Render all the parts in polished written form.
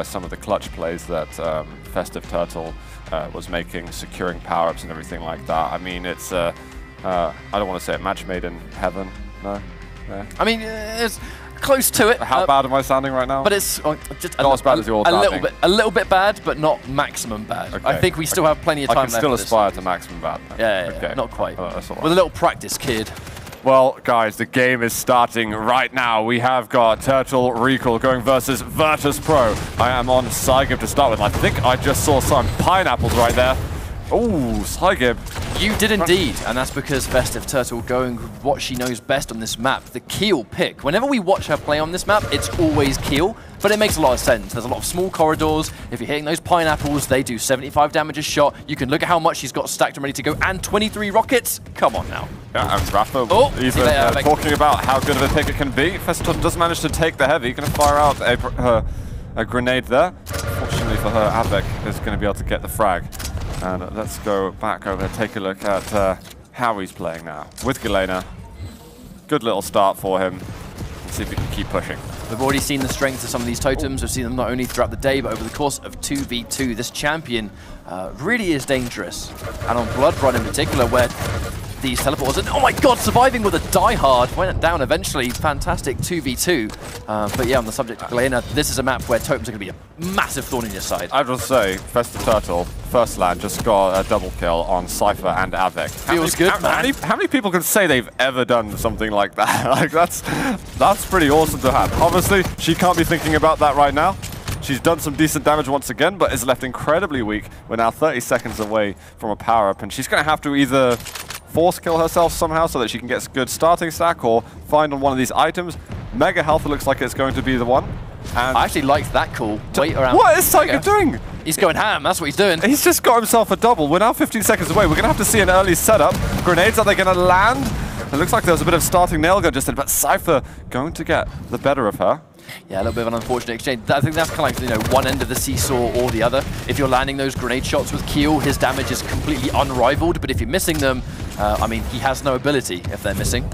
some of the clutch plays that Festive Turtle was making, securing power-ups and everything like that. I mean, it's, I don't want to say it, match made in heaven, no? Yeah. I mean, it's close to it. How bad am I sounding right now? But it's just not as bad as your timing. A little bit bad, but not maximum bad. Okay. I think we still have plenty of time left. I can still aspire to maximum bad. Yeah, okay. Not quite. That's all right. With a little practice, kid. Well, guys, the game is starting right now. We have got Turtle Recall going versus Virtus Pro. I am on Cygib to start with. I think I just saw some pineapples right there. Oh, Cygib. You did indeed, and that's because Festive Turtle going what she knows best on this map, the Keel pick. Whenever we watch her play on this map, it's always Keel, but it makes a lot of sense. There's a lot of small corridors. If you're hitting those pineapples, they do 75 damage a shot. You can look at how much she's got stacked and ready to go, and 23 rockets. Come on now. Yeah, and Rafa even talking about how good of a pick it can be. Festive Turtle does manage to take the heavy. Going to fire out a grenade there. Fortunately for her, Avec is going to be able to get the frag. And let's go back over, take a look at how he's playing now. With Galena, good little start for him. Let's see if he can keep pushing. We've already seen the strength of some of these totems. We've seen them not only throughout the day, but over the course of 2v2. This champion really is dangerous. And on Blood Run in particular, where these teleporters, and oh my god, surviving with a diehard, went down eventually. Fantastic 2v2. But yeah, on the subject of Galena, this is a map where totems are going to be a massive thorn in your side. I'd just say, Festive Turtle, first land, just got a double kill on Cypher and Avec. Feels good, man. How many people can say they've ever done something like that? Like, that's pretty awesome to have. Obviously, she can't be thinking about that right now. She's done some decent damage once again, but is left incredibly weak. We're now 30 seconds away from a power-up, and she's going to have to either force kill herself somehow so that she can get a good starting stack or find on one of these items. Mega health looks like it's going to be the one. And I actually liked that call. Wait around. What is Cygib doing? He's going ham, that's what he's doing. He's just got himself a double. We're now 15 seconds away. We're going to have to see an early setup. Grenades, are they going to land? It looks like there was a bit of starting nail gun just in, but Cypher going to get the better of her. Yeah, a little bit of an unfortunate exchange. I think that's kind of like, you know, one end of the seesaw or the other. If you're landing those grenade shots with Keel, his damage is completely unrivaled, but if you're missing them, I mean, he has no ability if they're missing.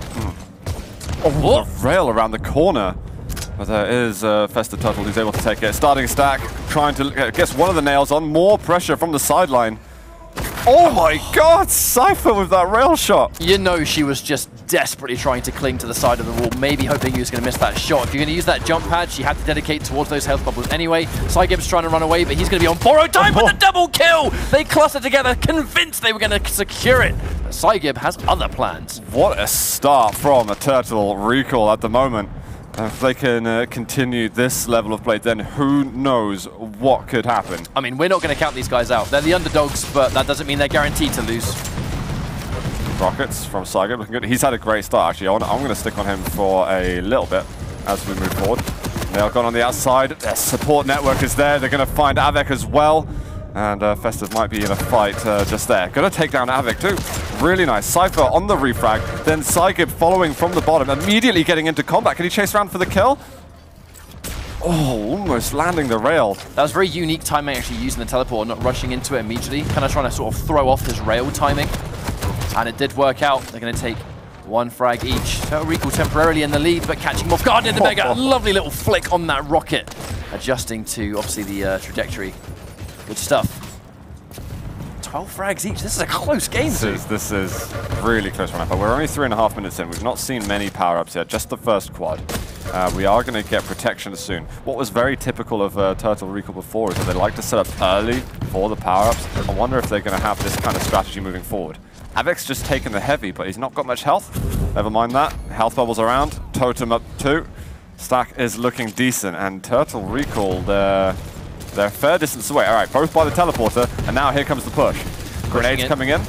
Oh, the rail around the corner. But there is Festive Turtle who's able to take it. Starting stack, trying to get one of the nails on. More pressure from the sideline. Oh my god, Cypher with that rail shot. You know she was just desperately trying to cling to the side of the wall, maybe hoping he was going to miss that shot. If you're going to use that jump pad, she had to dedicate towards those health bubbles anyway. Cygib's trying to run away, but he's going to be on borrowed time with the double kill. They clustered together, convinced they were going to secure it. But Cygib has other plans. What a start from a Turtle Recall at the moment. If they can continue this level of play, then who knows what could happen. I mean, we're not going to count these guys out. They're the underdogs, but that doesn't mean they're guaranteed to lose. Rockets from Cygib looking good. He's had a great start, actually. I'm going to stick on him for a little bit as we move forward. They're gone on the outside. Their support network is there. They're going to find Avec as well. And Festive might be in a fight just there. Going to take down Avec too. Really nice. Cypher on the refrag. Then Cygib following from the bottom. Immediately getting into combat. Can he chase around for the kill? Oh, almost landing the rail. That was very unique timing, actually using the teleport, not rushing into it immediately. Kind of trying to sort of throw off his rail timing. And it did work out. They're going to take one frag each. Turtle Recall temporarily in the lead, but catching him off guard in the mega. Lovely little flick on that rocket. Adjusting to, obviously, the trajectory. Good stuff. 12 frags each. This is a close game. This is really close right now. But we're only 3.5 minutes in. We've not seen many power-ups yet. Just the first quad. We are going to get protection soon. What was very typical of Turtle Recall before is that they like to set up early for the power-ups. I wonder if they're going to have this kind of strategy moving forward. Avic's just taken the heavy, but he's not got much health. Never mind that. Health bubbles around. Totem up too. Stack is looking decent. And Turtle Recall, they're a fair distance away. All right, both by the teleporter, and now here comes the push. Grenades coming in.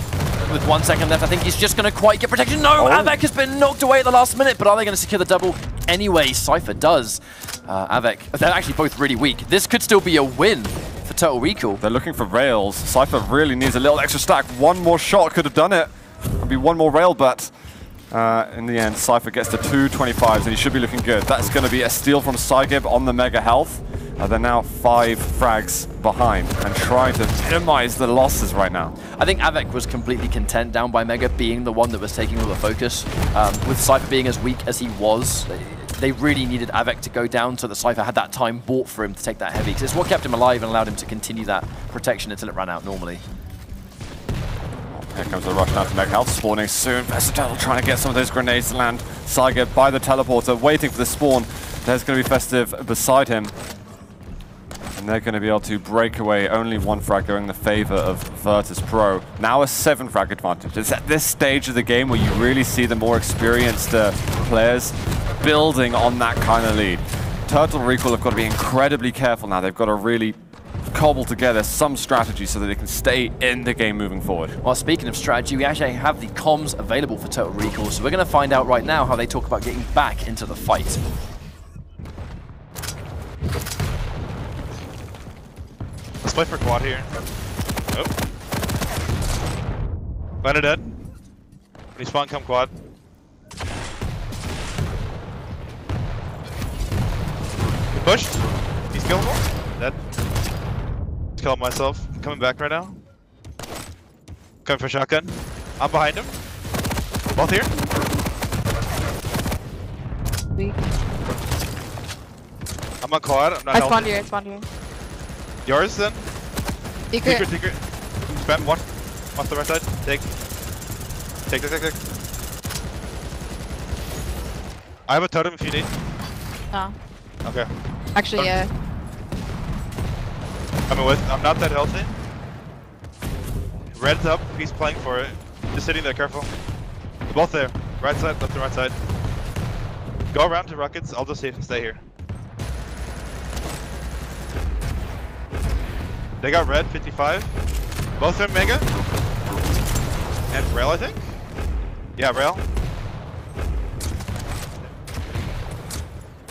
With 1 second left, I think he's just going to quite get protection. No, Avec has been knocked away at the last minute, but are they going to secure the double? Anyway, Cypher does. Avec, they're actually both really weak. This could still be a win for Turtle Recall. They're looking for rails. Cypher really needs a little extra stack. One more shot could have done it. Maybe one more rail, but in the end, Cypher gets to 225s, and he should be looking good. That's going to be a steal from Cygib on the mega health. They're now 5 frags behind and trying to minimize the losses right now. I think Avec was completely content down by Mega being the one that was taking all the focus. With Cypher being as weak as he was, they really needed Avec to go down so that Cypher had that time bought for him to take that heavy, because it's what kept him alive and allowed him to continue that protection until it ran out normally. Here comes the rush now to Mega Health, spawning soon. Versatile trying to get some of those grenades to land. Saiga by the teleporter, waiting for the spawn. There's going to be Festive beside him. And they're going to be able to break away. Only one frag going in the favor of Virtus Pro. Now a 7 frag advantage. It's at this stage of the game where you really see the more experienced players building on that kind of lead. Turtle Recall have got to be incredibly careful now. They've got to really cobble together some strategy so that they can stay in the game moving forward. Well, speaking of strategy, we actually have the comms available for Total Recall, so we're going to find out right now how they talk about getting back into the fight. Let's play for quad here. Oh. Planet dead. When he spawn, come quad. He pushed. He's killable. Dead. Kill myself. Coming back right now. Coming for shotgun. I'm behind him. Both here. Weak. I'm on quad. I'm not I healthy. spawned here, I spawned here. Yours then? Secret. Secret. Spam one. Off the right side. Take. I have a totem if you need. No. Okay. Actually, yeah. I'm not that healthy. Red's up, he's playing for it. Just sitting there, careful. They're both there. Right side, left and right side. Go around to rockets, I'll just stay here. They got red, 55. Both are Mega. And Rail, I think? Yeah, Rail.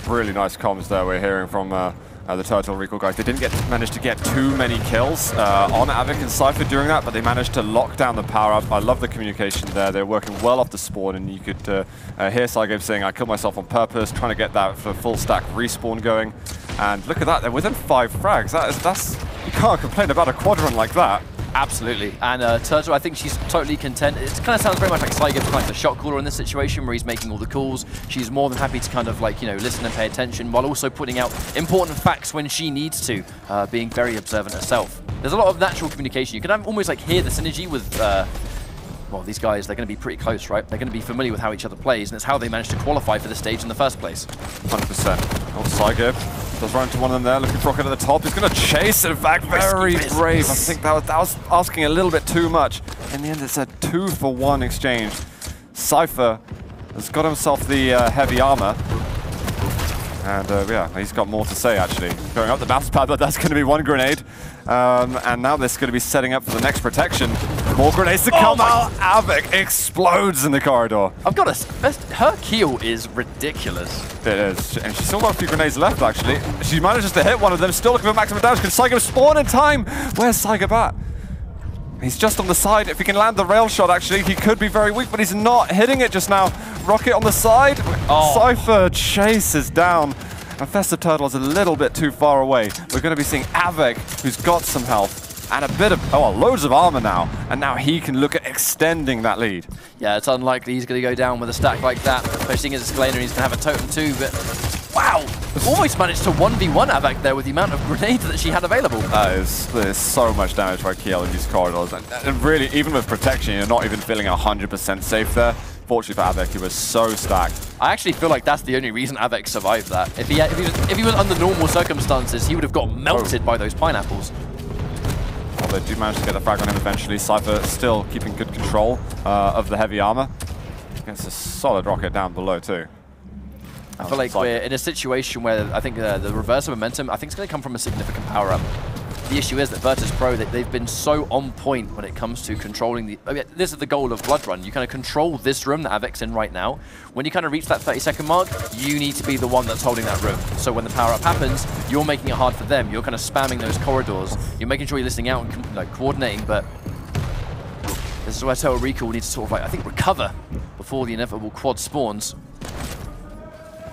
Really nice comms there we're hearing from the Turtle Recall guys. They didn't manage to get too many kills on Avec and Cypher during that, but they managed to lock down the power-up. I love the communication there. They're working well off the spawn, and you could hear Saiga saying, I killed myself on purpose, trying to get that for full stack respawn going. And look at that, they're within 5 frags. That's you can't complain about a quad run like that. Absolutely, and Turtle, I think she's totally content. It kind of sounds very much like Saiga, like the shot caller in this situation where he's making all the calls. She's more than happy to kind of like, you know, listen and pay attention while also putting out important facts when she needs to, being very observant herself. There's a lot of natural communication. You can almost like hear the synergy with, well, these guys, they're going to be pretty close, right? They're going to be familiar with how each other plays, and it's how they managed to qualify for this stage in the first place. 100%. Old Saiga does run into one of them there, looking for Rocket at the top. He's going to chase, in fact, very brave. I think that was asking a little bit too much. In the end, it's a 2-for-1 exchange. Cypher has got himself the heavy armor. And yeah, he's got more to say, actually. Going up the mouse pad, but that's going to be one grenade. And now this is going to be setting up for the next protection. More grenades to come out. Avec explodes in the corridor. I've got her keel is ridiculous. It is. And she's still got a few grenades left, actually. She manages to hit one of them, still looking for maximum damage. Can Saiga spawn in time? Where's Saiga bat? He's just on the side. If he can land the rail shot, actually, he could be very weak, but he's not hitting it just now. Rocket on the side. Oh. Cypher chases down. And Festive Turtle is a little bit too far away. We're going to be seeing Avec, who's got some health. And a bit of, loads of armor now. And now he can look at extending that lead. Yeah, it's unlikely he's going to go down with a stack like that. Especially seeing his Escalator, he's going to have a totem too. But wow, almost managed to 1v1 Avec there with the amount of grenades that she had available. There's so much damage by Kiel in these corridors. And really, even with protection, you're not even feeling 100% safe there. Fortunately for Avec, he was so stacked. I actually feel like that's the only reason Avec survived that. If he was under normal circumstances, he would have got melted by those pineapples. Well, they do manage to get the frag on him eventually. Cypher still keeping good control of the heavy armor. Gets a solid rocket down below too. I feel like we're in a situation where I think the reverse of momentum, I think it's going to come from a significant power-up. The issue is that Virtus Pro, they've been so on point when it comes to controlling the... I mean, this is the goal of Blood Run. You kind of control this room that Avic's in right now. When you kind of reach that 30-second mark, you need to be the one that's holding that room. So when the power-up happens, you're making it hard for them. You're kind of spamming those corridors. You're making sure you're listening out and like, coordinating, but this is where Total Recall needs to sort of, like, I think, recover before the inevitable quad spawns.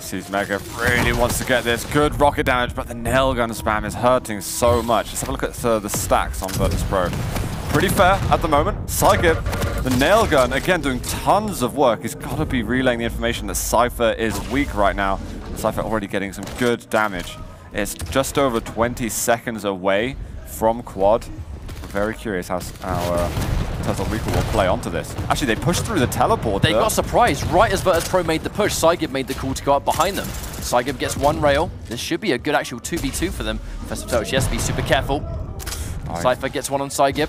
Sees Mega really wants to get this. Good rocket damage, but the nail gun spam is hurting so much. Let's have a look at the stacks on Virtus Pro. Pretty fair at the moment. Saiga, the nail gun, again, doing tons of work. He's got to be relaying the information that Cypher is weak right now. Cypher already getting some good damage. It's just over 20 seconds away from quad. We're very curious how Turtle Recall will play onto this. Actually, they pushed through the teleport. They got surprised right as Virtus Pro made the push. Cygib made the call to go up behind them. Cygib gets one rail. This should be a good actual 2v2 for them. Festive Turtle, she has to be super careful. Cypher gets one on Cygib.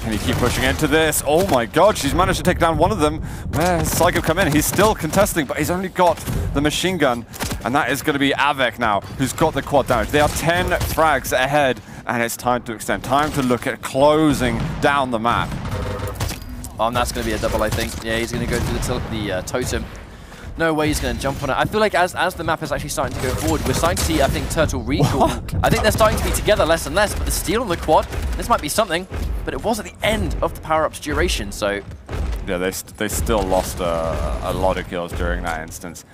Can he keep pushing into this? Oh my god, she's managed to take down one of them. Where has Cygib come in? He's still contesting, but he's only got the machine gun. And that is going to be Avec now, who's got the quad damage. They are 10 frags ahead, and it's time to extend. Time to look at closing down the map. Oh, and that's going to be a double, I think. Yeah, he's going to go through the totem. No way he's going to jump on it. I feel like as the map is actually starting to go forward, we're starting to see, I think, Turtle Recall. I think they're starting to be together less and less, but the steal on the quad, this might be something. But it was at the end of the power-up's duration, so... Yeah, they still lost a lot of kills during that instance.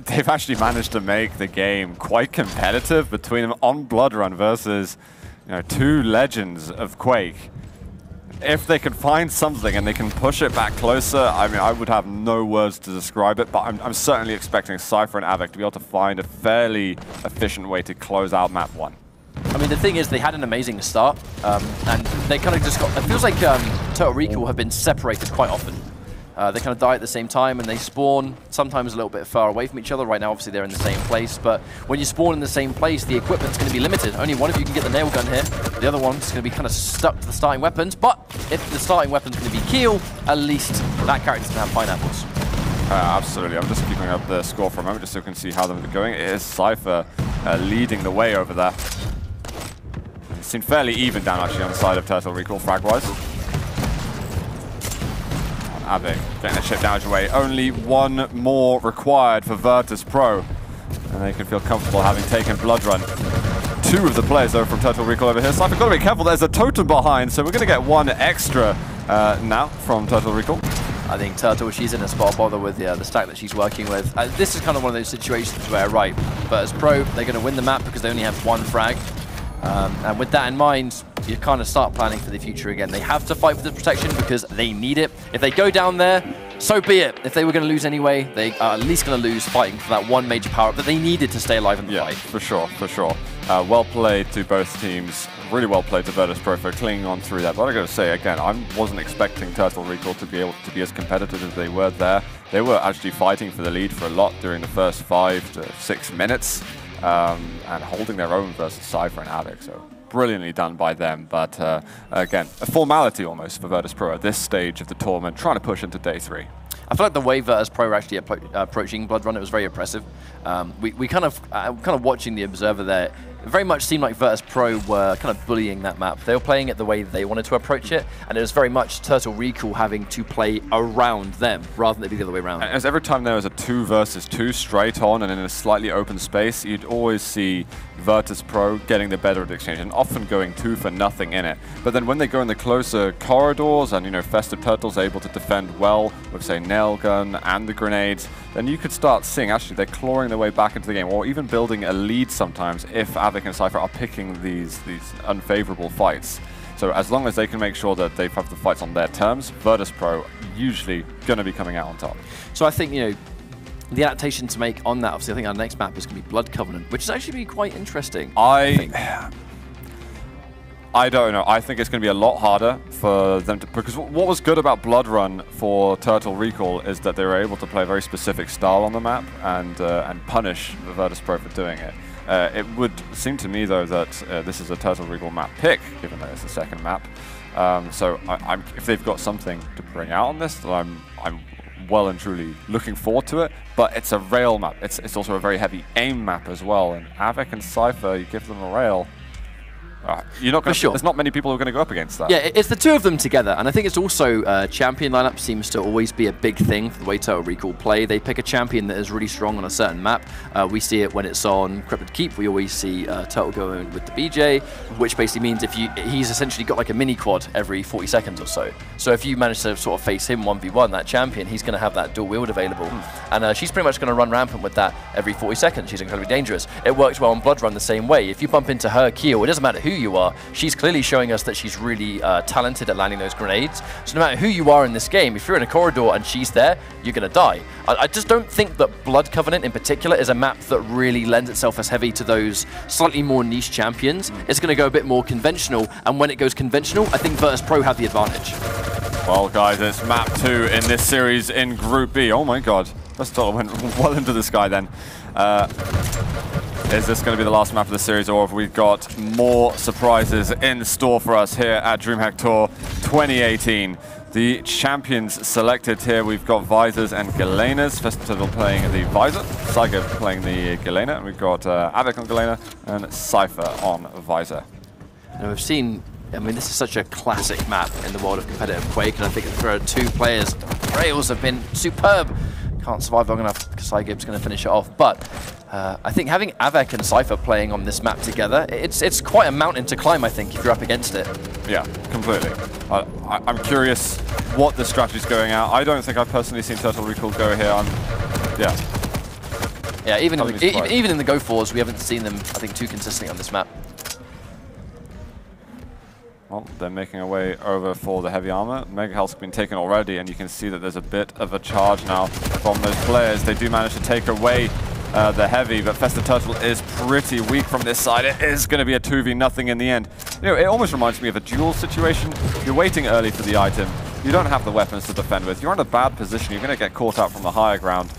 They've actually managed to make the game quite competitive between them on Blood Run versus, you know, two legends of Quake. If they can find something and they can push it back closer, I mean, I would have no words to describe it, but I'm certainly expecting Cypher and Avec to be able to find a fairly efficient way to close out map 1. I mean, the thing is, they had an amazing start, and they kind of just got... It feels like Turtle Recall have been separated quite often. They kind of die at the same time, and they spawn sometimes a little bit far away from each other. Right now, obviously, they're in the same place, but when you spawn in the same place, the equipment's going to be limited. Only one of you can get the nail gun here. The other one's going to be kind of stuck to the starting weapons, but if the starting weapon's going to be Keel, at least that character's going to have pineapples. Absolutely. I'm just keeping up the score for a moment, just so we can see how they're going. It is Cypher leading the way over there. It's seen fairly even down, actually, on the side of Turtle Recall, frag-wise. Avec getting the chip damage away. Only one more required for Virtus Pro. And they can feel comfortable having taken Blood Run. Two of the players, though, from Turtle Recall over here. Cypher, got to be careful. There's a totem behind, so we're going to get one extra now from Turtle Recall. I think Turtle, she's in a spot of bother with the stack that she's working with. This is kind of one of those situations where, right, Virtus Pro, they're going to win the map because they only have one frag. And with that in mind, you kind of start planning for the future again. They have to fight for the protection because they need it. If they go down there, so be it. If they were going to lose anyway, they are at least going to lose fighting for that one major power-up that they needed to stay alive in the fight. For sure, for sure. Well played to both teams. Really well played to Virtus Pro for clinging on through that. But I got to say, again, I wasn't expecting Turtle Recall to be able to be as competitive as they were there. They were actually fighting for the lead for a lot during the first 5 to 6 minutes. And holding their own versus Cypher and Avec, so brilliantly done by them. But again, a formality almost for Virtus Pro at this stage of the tournament, trying to push into day 3. I feel like the way Virtus Pro were actually approaching Blood Run, it was very impressive. We kind of watching the observer there. It very much seemed like Virtus Pro were kind of bullying that map. They were playing it the way they wanted to approach it, and it was very much Turtle Recall having to play around them rather than the other way around. As every time there was a 2 versus 2 straight on and in a slightly open space, you'd always see Virtus Pro getting the better of the exchange and often going 2 for nothing in it. But then when they go in the closer corridors and, you know, Festive Turtle's able to defend well with, say, Nail Gun and the grenades, then you could start seeing actually they're clawing their way back into the game, or even building a lead sometimes if Avec and Cypher are picking these unfavorable fights. So as long as they can make sure that they have the fights on their terms, Virtus Pro usually going to be coming out on top. So I think, you know, the adaptation to make on that, obviously I think our next map is going to be Blood Covenant, which is actually be quite interesting. I don't know. I think it's going to be a lot harder for them to... Because what was good about Blood Run for Turtle Recall is that they were able to play a very specific style on the map and punish the Virtus Pro for doing it. It would seem to me, though, that this is a Turtle Recall map pick, given that it's the second map. So if they've got something to bring out on this, then I'm well and truly looking forward to it. But it's a rail map. It's also a very heavy aim map as well. And Avec and Cypher, you give them a rail... you're not gonna, there's not many people who are going to go up against that. Yeah, it's the two of them together, and I think it's also champion lineup seems to always be a big thing for the way Turtle Recall play. They pick a champion that is really strong on a certain map. We see it when it's on Cryptid Keep. We always see Turtle go in with the BJ, which basically means if he's essentially got like a mini quad every 40 seconds or so. So if you manage to sort of face him 1v1, that champion, he's going to have that dual wield available. And she's pretty much going to run rampant with that every 40 seconds. She's incredibly dangerous. It works well on Blood Run the same way. If you bump into her Keel, it doesn't matter who you are, she's clearly showing us that she's really talented at landing those grenades. So no matter who you are in this game, if you're in a corridor and she's there, you're going to die. I just don't think that Blood Covenant in particular is a map that really lends itself as heavy to those slightly more niche champions. It's going to go a bit more conventional, and when it goes conventional, I think Virtus Pro have the advantage. Well, guys, it's map 2 in this series in Group B. Oh my god, that went well into the sky then. Is this going to be the last map of the series, or have we got more surprises in store for us here at Dreamhack Tour 2018? The champions selected here, we've got Visors and Galenas. Festival playing the Visor, Saiga playing the Galena, and we've got Avik on Galena and Cypher on Visor. And we've seen, I mean, this is such a classic map in the world of competitive Quake, and I think for 2 players, Rails have been superb. Can't survive long enough because Saigib's going to finish it off, but I think having Avek and Cypher playing on this map together, it's quite a mountain to climb, I think, if you're up against it. Yeah, completely. I'm curious what the strategy's going out. I don't think I've personally seen Turtle Recall go here. Yeah, even in the Go-4s, we haven't seen them, I think, too consistently on this map. Well, they're making a way over for the heavy armor. Mega Health's been taken already, and you can see that there's a bit of a charge now from those players. They do manage to take away the heavy, but Festive Turtle is pretty weak from this side. It is going to be a 2v0 in the end. You know, it almost reminds me of a duel situation. You're waiting early for the item. You don't have the weapons to defend with. You're in a bad position. You're going to get caught out from the higher ground.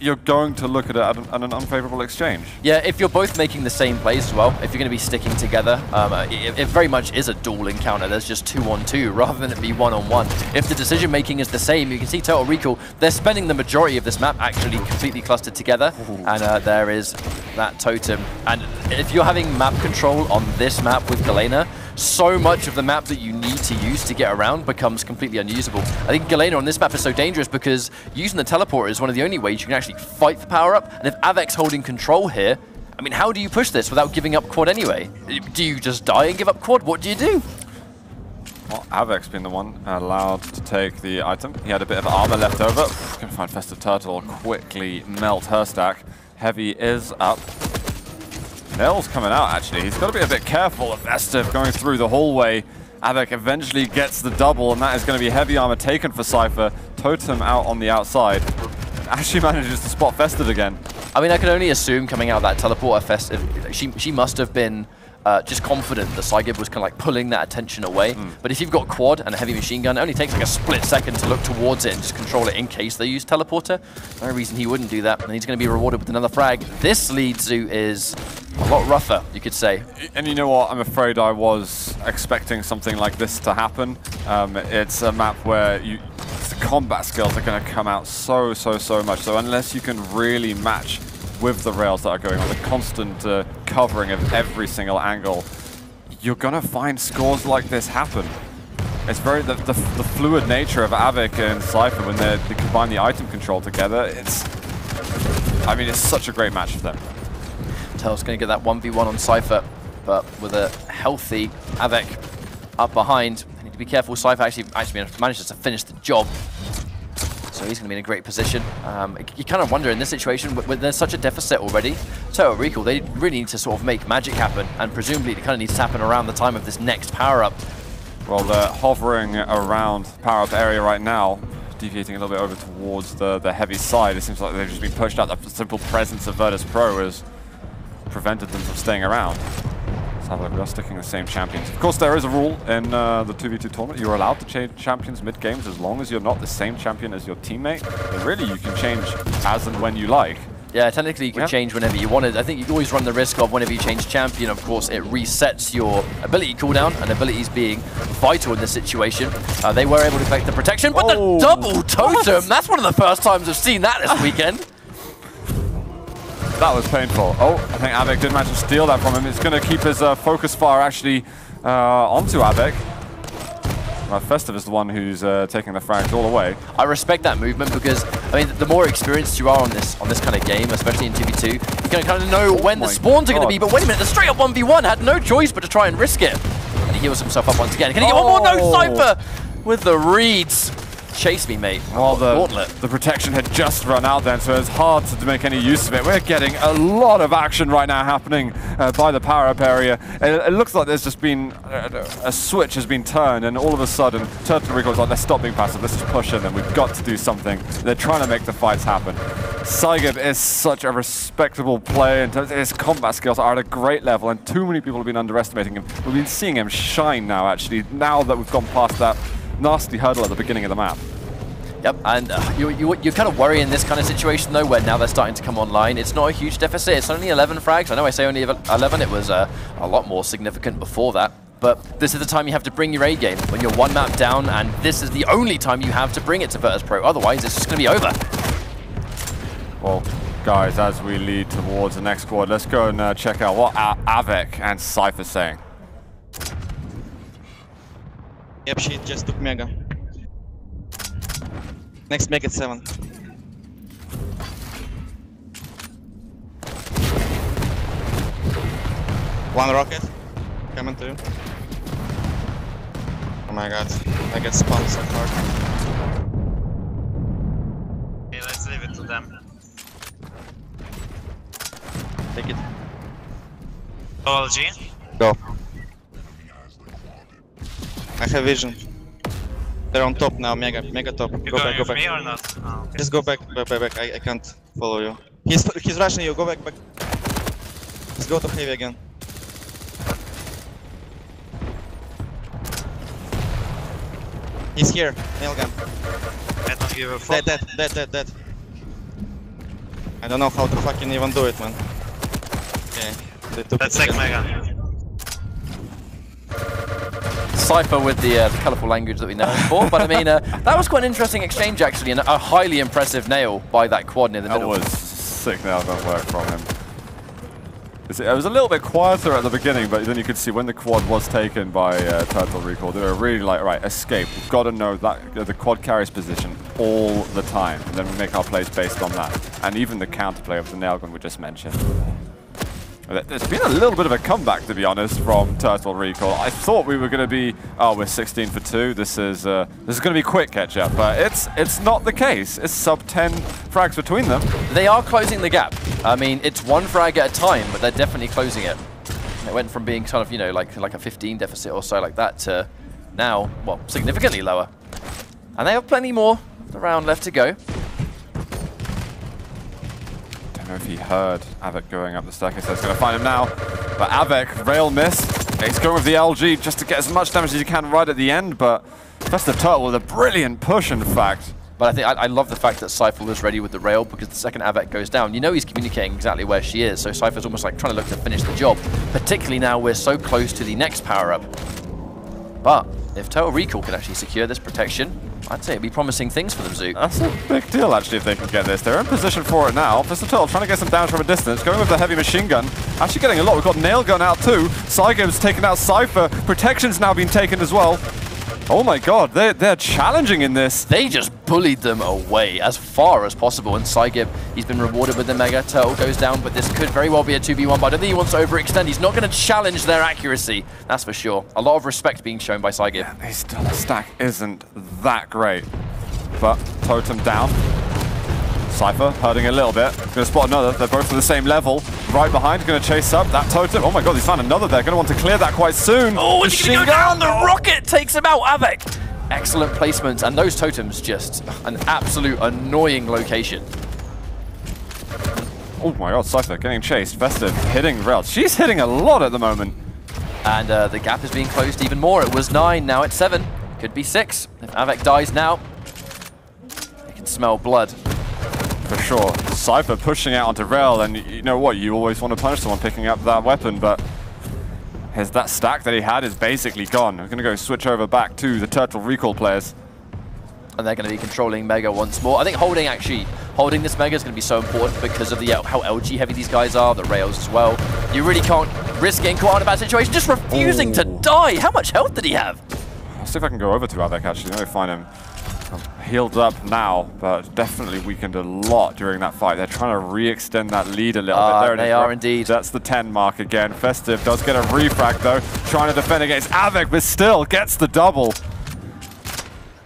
You're going to look at it at an unfavorable exchange. Yeah, if you're both making the same plays as well, if you're going to be sticking together, it very much is a duel encounter. There's just 2-on-2 rather than it be 1-on-1. If the decision making is the same, you can see Total Recall, they're spending the majority of this map actually completely clustered together. Ooh. And there is that totem. And if you're having map control on this map with Galena, so much of the map that you need to use to get around becomes completely unusable. I think Galena on this map is so dangerous because using the teleporter is one of the only ways you can actually fight for power-up, and if Avek's holding control here, I mean, how do you push this without giving up quad anyway? Do you just die and give up quad? What do you do? Well, Avek's been the one allowed to take the item. He had a bit of armor left over. Can find Festive Turtle quickly melt her stack. Heavy is up. Nell's coming out, actually. He's got to be a bit careful of Festive going through the hallway. Avek eventually gets the double, and that is going to be heavy armor taken for Cypher. Totem out on the outside. Actually manages to spot Festive again. I mean, I can only assume coming out of that teleporter, Festive, she must have been just confident that Saigib was kind of like pulling that attention away. But if you've got quad and a heavy machine gun, it only takes like a split second to look towards it and just control it in case they use teleporter. No reason he wouldn't do that, and he's going to be rewarded with another frag. This lead zoo is a lot rougher, you could say. And you know what? I'm afraid I was expecting something like this to happen. It's a map where the combat skills are going to come out so much. So unless you can really match with the rails that are going on, the constant covering of every single angle, you're going to find scores like this happen. It's very the fluid nature of Avik and Cypher when they combine the item control together. I mean, it's such a great match for them. Tel's going to get that 1v1 on Cypher, but with a healthy Avik up behind. They need to be careful. Cypher actually manages to finish the job. So he's going to be in a great position. You kind of wonder in this situation, when there's such a deficit already, Total Recall, they really need to sort of make magic happen, and presumably it kind of needs to happen around the time of this next power-up. Well, they're hovering around power-up area right now, deviating a little bit over towards the heavy side. It seems like they've just been pushed out. The simple presence of Virtus Pro has prevented them from staying around. We are sticking the same champions. Of course, there is a rule in the 2v2 tournament. You're allowed to change champions mid-games as long as you're not the same champion as your teammate. And really, you can change as and when you like. Yeah, technically you can change whenever you want it. I think you always run the risk of whenever you change champion, of course, it resets your ability cooldown, and abilities being vital in this situation. They were able to collect the protection, but the double totem! That's one of the first times I've seen that this weekend. That was painful. Oh, I think Avik did manage to steal that from him. It's going to keep his focus fire actually onto Avik. Festive is the one who's taking the frags all the way. I respect that movement because, I mean, the more experienced you are on this kind of game, especially in 2v2, you're going to kind of know when the spawns are going to be. But wait a minute, the straight up 1v1 had no choice but to try and risk it. And he heals himself up once again. Can he get one more? No, Cypher with the reads. Chase me, mate. Well, the protection had just run out then, so it's hard to make any use of it. We're getting a lot of action right now happening by the power-up area. It looks like there's just been a switch has been turned, and all of a sudden, Turtle Recall's like, let's stop being passive, let's just push in, and we've got to do something. They're trying to make the fights happen. Saigib is such a respectable player in terms of his combat skills are at a great level, and too many people have been underestimating him. We've been seeing him shine now, actually, now that we've gone past that nasty hurdle at the beginning of the map. Yep, and you kind of worry in this kind of situation, though, where now they're starting to come online. It's not a huge deficit. It's only 11 frags. I know I say only 11. It was a lot more significant before that. But this is the time you have to bring your A game, when you're one map down, and this is the only time you have to bring it to Virtus Pro. Otherwise, it's just going to be over. Well, guys, as we lead towards the next squad, let's go and check out what Avec and Cypher's saying. Yep, she just took Mega. Next Mega at 7. One rocket. Coming through. Oh my god. I get spawned so hard. Okay, let's leave it to them. Take it. OLG? Go. I have vision. They're on top now, Mega top. You Go back, go with me back. or not? Oh, okay. Just go back. I can't follow you. He's rushing you, go back. Let's go to heavy again. He's here, nail gun. I don't give a fuck. Dead. I don't know how to fucking even do it, man. Okay, they took Let's it take again. Mega. Cypher with the colourful language that we know him for, but I mean, that was quite an interesting exchange, actually, and a highly impressive nail by that quad near the middle. That was sick nail gun work from him. It was a little bit quieter at the beginning, but then you could see when the quad was taken by Turtle Recall, they were really like, right, escape. We've got to know that the quad carries position all the time, and then we make our plays based on that. And even the counterplay of the nail gun we just mentioned. There's been a little bit of a comeback, to be honest, from Turtle Recall. I thought we were going to be, oh, we're 16 for 2. This is going to be quick catch-up, but it's not the case. It's sub 10 frags between them. They are closing the gap. I mean, it's one frag at a time, but they're definitely closing it. It went from being kind of, you know, like a 15 deficit or so like that to now, well, significantly lower. And they have plenty more of the round left to go. I don't know if he heard Avec going up the staircase, so he's going to find him now. But Avec, rail miss. He's going with the LG just to get as much damage as he can right at the end, but that's the Turtle with a brilliant push, in fact. But I think I love the fact that Cypher was ready with the rail, because the second Avec goes down, you know he's communicating exactly where she is, so Cypher's almost like trying to look to finish the job, particularly now we're so close to the next power-up. But if Turtle Recall can actually secure this protection, I'd say it'd be promising things for them, Zook. That's a big deal, actually, if they can get this. They're in position for it now. Mr. Turtle trying to get some damage from a distance, going with the heavy machine gun. Actually getting a lot. We've got Nail Gun out too. Saigib's taken out Cypher. Protection's now been taken as well. Oh my god, they're challenging in this. They just bullied them away as far as possible, and Saigib, he's been rewarded with the Mega. Turtle goes down, but this could very well be a 2v1, but I don't think he wants to overextend. He's not going to challenge their accuracy, that's for sure. A lot of respect being shown by Saigib. Yeah, his stack isn't that great, but Totem down. Cypher hurting a little bit. Going to spot another. They're both at the same level. Right behind, going to chase up that Totem. Oh my god, he's found another there. Going to want to clear that quite soon. Oh, it's going to go down. The rocket takes him out. Avec. Excellent placement, and those totems just an absolute annoying location. Oh my god, Cypher getting chased. Festive hitting rails. She's hitting a lot at the moment. And the gap is being closed even more. It was 9, now it's 7. Could be 6. If Avec dies now, you can smell blood. For sure. Cypher pushing out onto rail, and you know what? You always want to punish someone picking up that weapon, but that stack that he had is basically gone. We're going to go switch over back to the Turtle Recall players. And they're going to be controlling Mega once more. I think holding this Mega is going to be so important because of the how LG heavy these guys are, the rails as well. You really can't risk getting caught in a bad situation, just refusing to die. How much health did he have? I'll see if I can go over to Avec, actually. Let me find him. Healed up now, but definitely weakened a lot during that fight. They're trying to re-extend that lead a little bit. There they are indeed. That's the 10 mark again. Festive does get a refrag though, trying to defend against Avec, but still gets the double.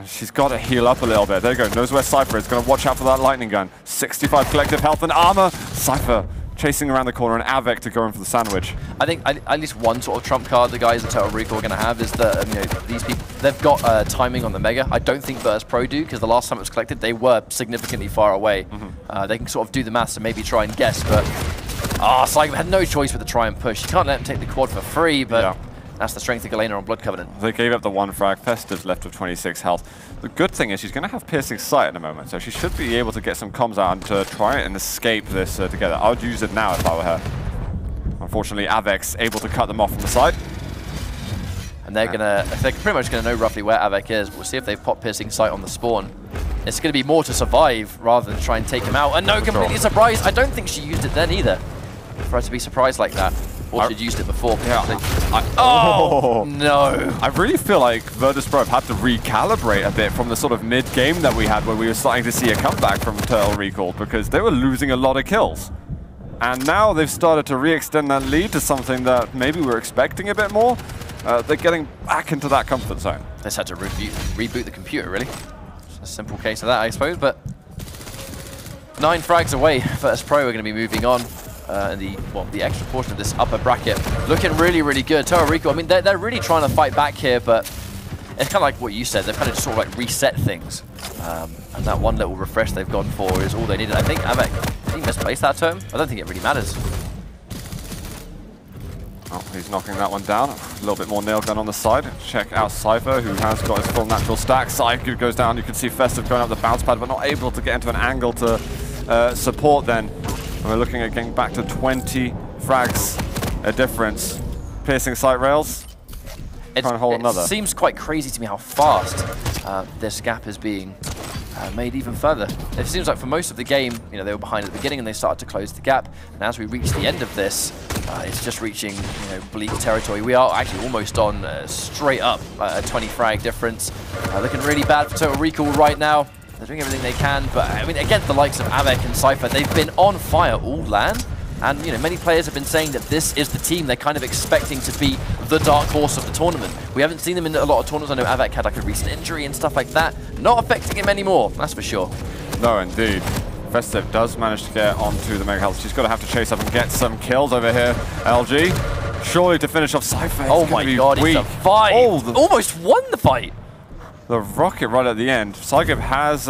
She's got to heal up a little bit. There you go. Knows where Cypher is. Going to watch out for that lightning gun. 65 collective health and armor. Cypher chasing around the corner, and Avec to go in for the sandwich. I think at least one sort of trump card the guys at Total Recall are going to have is that these people, they've got timing on the Mega. I don't think Virtus Pro do, because the last time it was collected, they were significantly far away. They can sort of do the maths and maybe try and guess, but Cypher had no choice with the try and push. You can't let them take the quad for free, but that's the strength of Galena on Blood Covenant. They gave up the 1 frag. Festive's left with 26 health. The good thing is she's going to have piercing sight in a moment, so she should be able to get some comms out and to try and escape this together. I would use it now if I were her. Unfortunately, Avek's able to cut them off from the side. And they're pretty much gonna know roughly where Avec is. We'll see if they've popped piercing sight on the spawn. It's gonna be more to survive rather than try and take him out. And no, completely surprised. I don't think she used it then either. For her to be surprised like that. Or she'd used it before. Yeah. Oh no! I really feel like Virtus Pro have had to recalibrate a bit from the sort of mid-game that we had, where we were starting to see a comeback from Turtle Recall, because they were losing a lot of kills. And now they've started to re-extend that lead to something that maybe we're expecting a bit more. They're getting back into that comfort zone. They just had to reboot the computer, really. It's a simple case of that, I suppose, but 9 frags away. Virtus Pro are going to be moving on. And the extra portion of this upper bracket looking really, really good. Total Recall, I mean, they're really trying to fight back here, but it's kind of like what you said. They've kind of just sort of like reset things. And that one little refresh they've gone for is all they needed. I think Avec, did he misplace that term? I don't think it really matters. Oh, he's knocking that one down. A little bit more nail gun on the side. Check out Cypher, who has got his full natural stack. Psyche goes down. You can see Festive going up the bounce pad, but not able to get into an angle to support then. And we're looking at getting back to 20 frags a difference. Piercing sight rails. Trying to hold another. It seems quite crazy to me how fast this gap is being made even further. It seems like for most of the game, they were behind at the beginning and they started to close the gap. And as we reach the end of this, it's just reaching bleak territory. We are actually almost on straight up a 20 frag difference. Looking really bad for Total Recall right now. They're doing everything they can, but I mean, against the likes of Avec and Cypher, they've been on fire all LAN. And many players have been saying that this is the team they're kind of expecting to be the dark horse of the tournament. We haven't seen them in a lot of tournaments. I know Avec had like a recent injury and stuff like that. Not affecting him anymore, that's for sure. No, indeed. Festive does manage to get onto the Mega Health. She's got to have to chase up and get some kills over here. LG, surely to finish off Cypher. Oh my god, it's a fight. Almost won the fight. The rocket right at the end. Saigev has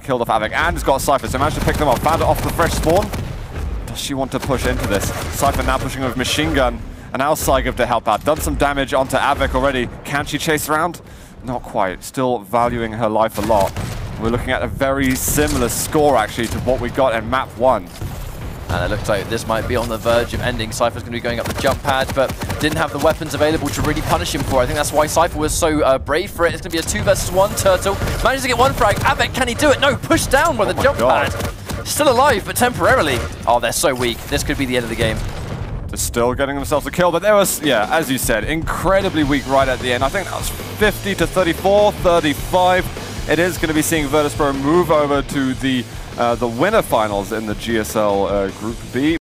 killed off Avec and has got Cypher, so managed to pick them up. Found it off the fresh spawn. Does she want to push into this? Cypher now pushing with machine gun, and now Saigev to help out. Done some damage onto Avec already. Can she chase around? Not quite. Still valuing her life a lot. We're looking at a very similar score actually to what we got in map 1. And it looks like this might be on the verge of ending. Cypher's going to be going up the jump pad, but didn't have the weapons available to really punish him for it. I think that's why Cypher was so brave for it. It's going to be a 2 versus 1 Turtle. Manages to get 1 frag. Avec, can he do it? No, pushed down by the jump pad. Still alive, but temporarily. Oh, they're so weak. This could be the end of the game. They're still getting themselves a kill, but there was, yeah, as you said, incredibly weak right at the end. I think that was 50 to 34, 35. It is going to be seeing Virtus Pro move over to the winner finals in the GSL Group B.